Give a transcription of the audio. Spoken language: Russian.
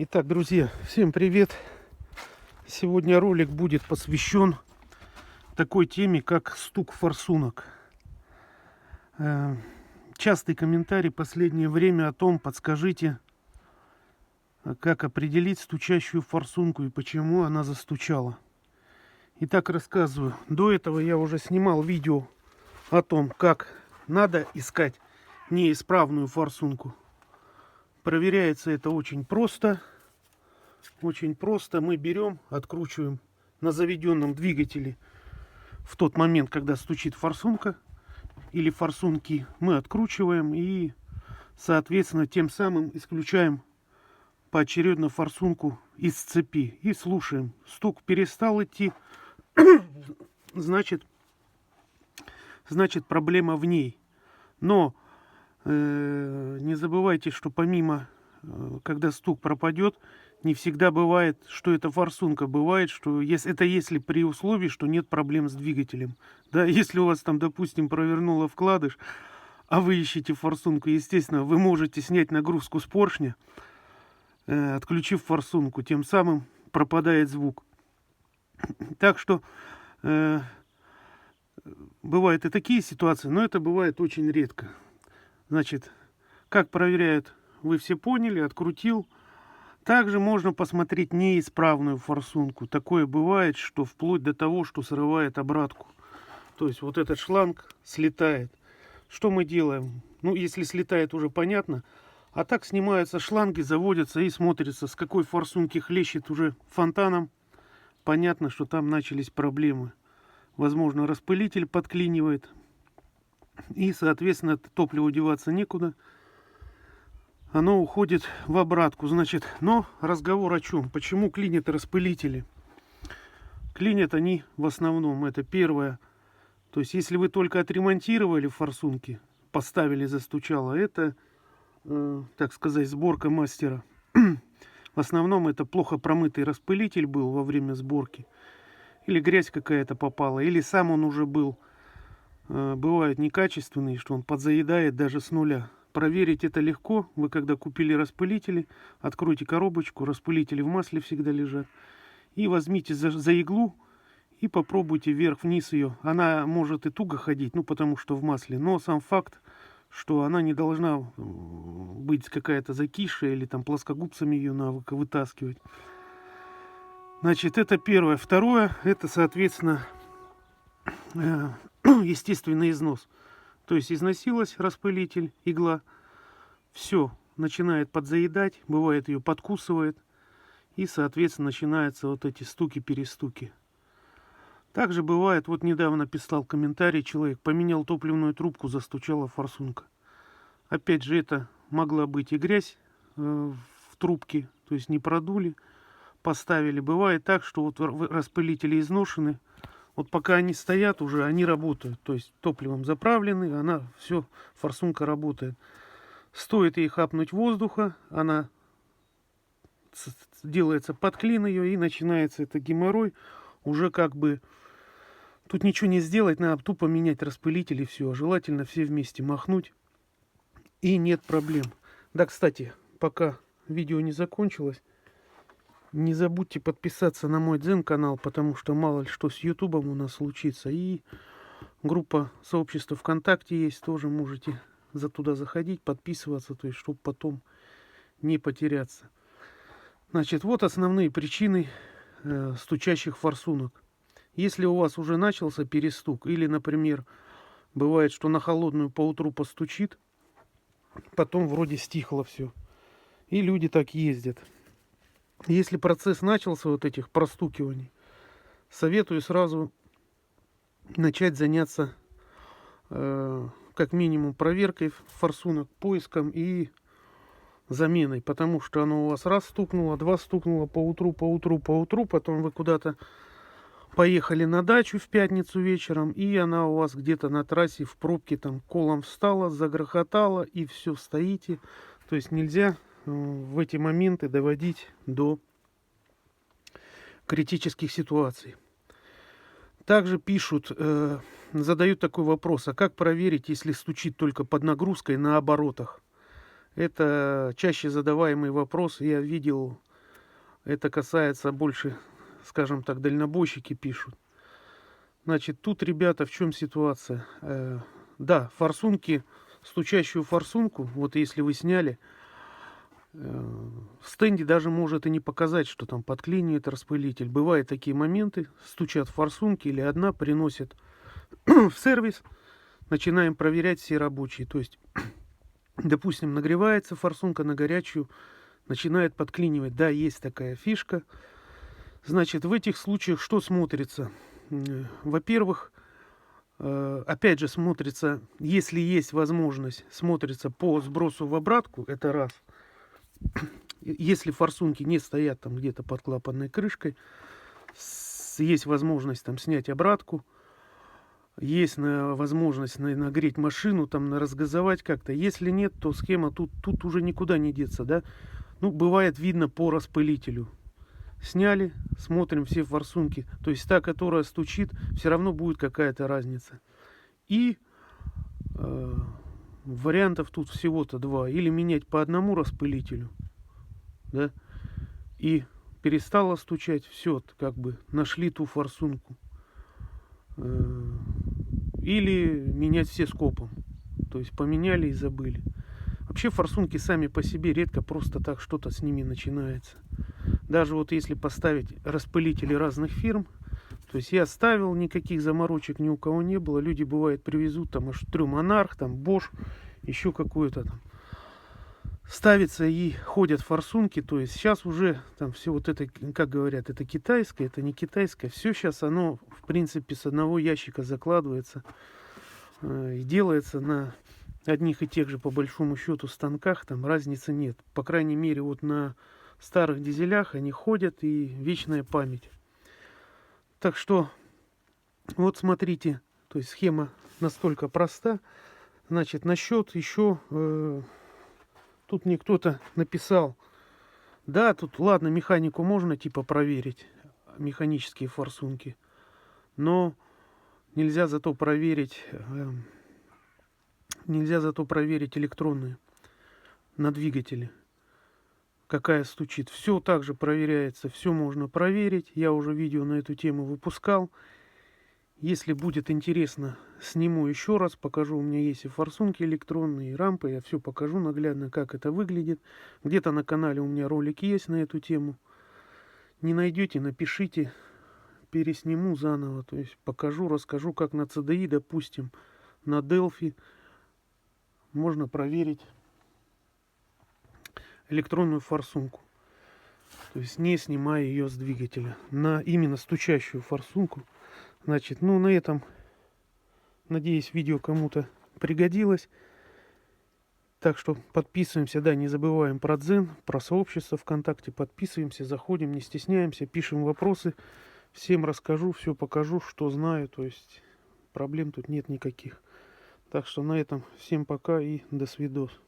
Итак, друзья, всем привет! Сегодня ролик будет посвящен такой теме, как стук форсунок. Частый комментарий последнее время о том, подскажите, как определить стучащую форсунку и почему она застучала. Итак, рассказываю. До этого я уже снимал видео о том, как надо искать неисправную форсунку. Проверяется это очень просто. Очень просто. Мы берем, откручиваем на заведенном двигателе в тот момент, когда стучит форсунка или форсунки, мы откручиваем и, соответственно, тем самым исключаем поочередно форсунку из цепи и слушаем. Стук перестал идти, значит проблема в ней. Но не забывайте, что помимо, когда стук пропадет, не всегда бывает, что это форсунка. Бывает, что если при условии, что нет проблем с двигателем. Да, если у вас там, допустим, провернуло вкладыш, а вы ищете форсунку, естественно, вы можете снять нагрузку с поршня, отключив форсунку. Тем самым пропадает звук. Так что бывают и такие ситуации, но это бывает очень редко. Значит, как проверяют, вы все поняли, открутил. Также можно посмотреть неисправную форсунку. Такое бывает, что вплоть до того, что срывает обратку. То есть вот этот шланг слетает. Что мы делаем? Ну, если слетает, уже понятно. А так снимаются шланги, заводятся и смотрится, с какой форсунки хлещет уже фонтаном. Понятно, что там начались проблемы. Возможно, распылитель подклинивает. И, соответственно, топливу деваться некуда. Оно уходит в обратку. Значит, но разговор о чем? Почему клинят распылители? Клинят они в основном, это первое. То есть, если вы только отремонтировали форсунки, поставили, застучало, это, так сказать, сборка мастера. В основном это плохо промытый распылитель был во время сборки. Или грязь какая-то попала, или сам он уже был. Бывает некачественный, что он подзаедает даже с нуля. Проверить это легко. Вы когда купили распылители, откройте коробочку, распылители в масле всегда лежат. И возьмите за иглу и попробуйте вверх-вниз ее. Она может и туго ходить, ну потому что в масле. Но сам факт, что она не должна быть какая-то закисшая или там плоскогубцами ее надо вытаскивать. Значит, это первое. Второе, это, соответственно, естественный износ. То есть износилась распылитель, игла, все, начинает подзаедать, бывает ее подкусывает, и, соответственно, начинаются вот эти стуки-перестуки. Также бывает, вот недавно писал комментарий человек, поменял топливную трубку, застучала форсунка. Опять же, это могла быть и грязь в трубке, то есть не продули, поставили. Бывает так, что вот распылители изношены. Вот пока они стоят уже, они работают. То есть топливом заправлены, она все, форсунка работает. Стоит ей хапнуть воздуха, она делается подклин ее и начинается это геморрой. Уже как бы тут ничего не сделать, надо тупо менять распылитель и все. Желательно все вместе махнуть. И нет проблем. Да, кстати, пока видео не закончилось, не забудьте подписаться на мой дзен-канал, потому что мало ли что с ютубом у нас случится. И группа сообщества ВКонтакте есть, тоже можете туда заходить, подписываться, то есть чтобы потом не потеряться. Значит, вот основные причины стучащих форсунок. Если у вас уже начался перестук, или, например, бывает, что на холодную поутру постучит, потом вроде стихло все, и люди так ездят. Если процесс начался вот этих простукиваний, советую сразу начать заняться как минимум проверкой форсунок, поиском и заменой. Потому что оно у вас раз стукнуло, два стукнуло поутру, потом вы куда-то поехали на дачу в пятницу вечером, и она у вас где-то на трассе в пробке там колом встала, загрохотала, и все, стоите. То есть нельзя в эти моменты доводить до критических ситуаций. Также пишут, задают такой вопрос, а как проверить, если стучит только под нагрузкой на оборотах? Это чаще задаваемый вопрос. Я видел Это касается больше, скажем так, дальнобойщики пишут. Значит, тут, ребята, в чем ситуация? Да, форсунки, стучащую форсунку, вот если вы сняли, в стенде даже может и не показать, что там подклинивает распылитель. Бывают такие моменты, стучат форсунки или одна, приносят в сервис, начинаем проверять все рабочие. То есть, допустим, нагревается форсунка на горячую, начинает подклинивать. Да, есть такая фишка. Значит, в этих случаях что смотрится? Во-первых, опять же смотрится, если есть возможность, смотрится по сбросу в обратку, это раз. Если форсунки не стоят там где-то под клапанной крышкой, есть возможность там снять обратку, есть возможность нагреть машину, там разгазовать как-то. Если нет, то схема тут уже никуда не деться, да. Ну, бывает видно по распылителю. Сняли, смотрим все форсунки. То есть та, которая стучит, все равно будет какая-то разница. И вариантов тут всего-то два. Или менять по одному распылителю, да, и перестала стучать, все, как бы нашли ту форсунку. Или менять все скопом. То есть поменяли и забыли. Вообще форсунки сами по себе редко просто так что-то с ними начинается. Даже вот если поставить распылители разных фирм, то есть я ставил, никаких заморочек ни у кого не было. Люди, бывает, привезут там аж True Monarch, там Bosch, еще какое-то там. Ставится и ходят форсунки. То есть сейчас уже там все вот это, как говорят, это китайское, это не китайское. Все сейчас оно, в принципе, с одного ящика закладывается и делается на одних и тех же, по большому счету, станках. Там разницы нет. По крайней мере, вот на старых дизелях они ходят, и вечная память. Так что, вот смотрите, то есть схема настолько проста. Значит, насчет еще, тут мне кто-то написал, да, тут, ладно, механику можно типа проверить, механические форсунки, но нельзя зато проверить электронные на двигателе. Какая стучит. Все также проверяется, все можно проверить. Я уже видео на эту тему выпускал. Если будет интересно, сниму еще раз, покажу. У меня есть и форсунки электронные, и рампы. Я все покажу наглядно, как это выглядит. Где-то на канале у меня ролик есть на эту тему. Не найдете, напишите, пересниму заново. То есть покажу, расскажу, как на CDI, допустим, на Delphi можно проверить электронную форсунку, то есть не снимая ее с двигателя, на именно стучащую форсунку. Значит, ну на этом, надеюсь, видео кому-то пригодилось. Так что подписываемся, да, не забываем про Дзен, про сообщество ВКонтакте, подписываемся, заходим, не стесняемся, пишем вопросы, всем расскажу, все покажу, что знаю, то есть проблем тут нет никаких. Так что на этом всем пока и до свидос.